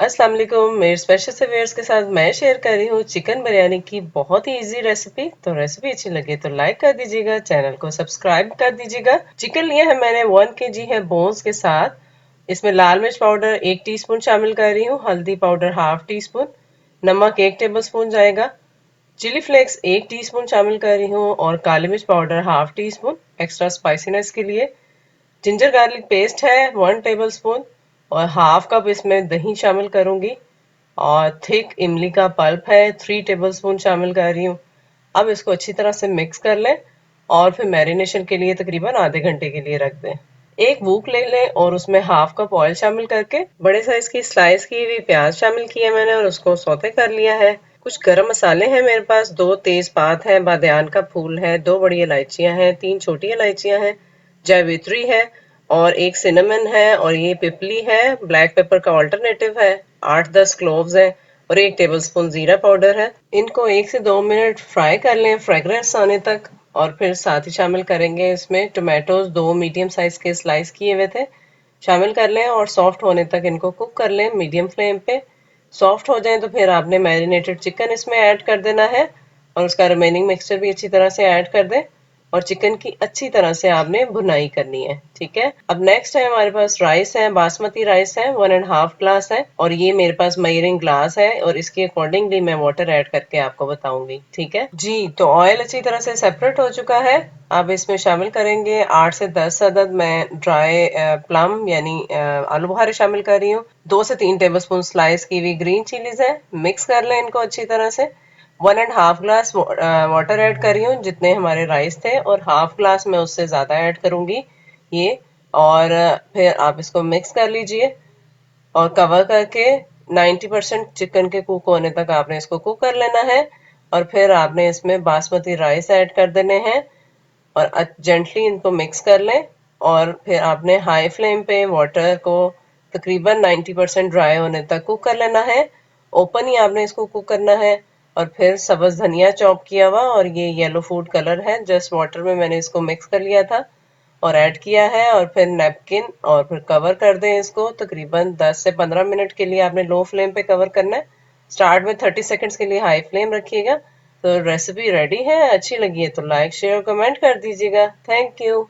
अस्सलाम वालेकुम। मेरे स्पेशल से व्यूअर्स के साथ मैं शेयर कर रही हूँ चिकन बिरयानी की बहुत ही इजी रेसिपी। तो रेसिपी अच्छी लगे तो लाइक कर दीजिएगा, चैनल को सब्सक्राइब कर दीजिएगा। चिकन लिया है मैंने 1 kg है बोन्स के साथ। इसमें लाल मिर्च पाउडर 1 टीस्पून शामिल कर रही हूँ, हल्दी पाउडर हाफ टी स्पून, नमक 1 टेबल स्पून जाएगा, चिली फ्लेक्स 1 टीस्पून शामिल कर रही हूँ और काली मिर्च powder half tea spoon extra spiciness के लिए। जिंजर गार्लिक पेस्ट है 1 टेबल स्पून और हाफ कप इसमें दही शामिल करूंगी और थिक इमली का पल्प है 3 टेबलस्पून शामिल कर रही हूँ। अब इसको अच्छी तरह से मिक्स कर लें और फिर मैरिनेशन के लिए तकरीबन आधे घंटे के लिए रख दें। एक वूक ले लें और उसमें हाफ कप ऑयल शामिल करके बड़े साइज की स्लाइस की हुई प्याज शामिल की है मैंने और उसको सौते कर लिया है। कुछ गरम मसाले हैं मेरे पास, 2 तेज पात है, बादयान का फूल है, 2 बड़ी इलायचियां हैं, 3 छोटी इलायचियां हैं, जावित्री है और एक सिनेमन है और ये पिपली है, ब्लैक पेपर का ऑल्टरनेटिव है, 8-10 क्लोव्स है और 1 टेबलस्पून जीरा पाउडर है। इनको 1 से 2 मिनट फ्राई कर लें फ्रेग्रेंस आने तक और फिर साथ ही शामिल करेंगे इसमें टोमेटोज 2 मीडियम साइज के स्लाइस किए हुए थे, शामिल कर लें और सॉफ्ट होने तक इनको कुक कर लें मीडियम फ्लेम पे। सॉफ्ट हो जाए तो फिर आपने मैरिनेटेड चिकन इसमें ऐड कर देना है और उसका रिमेनिंग मिक्सचर भी अच्छी तरह से ऐड कर दें और चिकन की अच्छी तरह से आपने भुनाई करनी है। ठीक है, अब नेक्स्ट है हमारे पास राइस है, बासमती राइस है, 1.5 ग्लास है और ये मेरे पास मेजरिंग ग्लास है और इसके अकॉर्डिंगली मैं वाटर ऐड करके आपको बताऊंगी। ठीक है जी, तो ऑयल अच्छी तरह से सेपरेट हो चुका है। अब इसमें शामिल करेंगे 8 से 10 अदद मैं ड्राई प्लम यानी आलू बुखारे शामिल कर रही हूँ। 2 से 3 टेबलस्पून स्लाइस की हुई ग्रीन चिलीज है, मिक्स कर लें इनको अच्छी तरह से। 1.5 ग्लास वाटर ऐड कर रही हूँ जितने हमारे राइस थे और हाफ ग्लास में उससे ज्यादा ऐड करूंगी ये। और फिर आप इसको मिक्स कर लीजिए और कवर करके 90% चिकन के कुक होने तक आपने इसको कुक कर लेना है और फिर आपने इसमें बासमती राइस ऐड कर देने हैं और जेंटली इनको मिक्स कर लें और फिर आपने हाई फ्लेम पे वाटर को तकरीबन 90% ड्राई होने तक कुक कर लेना है। ओपन ही आपने इसको कुक करना है और फिर सब्ज धनिया चॉप किया हुआ और ये येलो फूड कलर है, जस्ट वाटर में मैंने इसको मिक्स कर लिया था और ऐड किया है और फिर नैपकिन और फिर कवर कर दें इसको। तकरीबन 10 से 15 मिनट के लिए आपने लो फ्लेम पे कवर करना है। स्टार्ट में 30 सेकंड्स के लिए हाई फ्लेम रखिएगा। तो रेसिपी रेडी है, अच्छी लगी है तो लाइक शेयर कमेंट कर दीजिएगा। Thank you.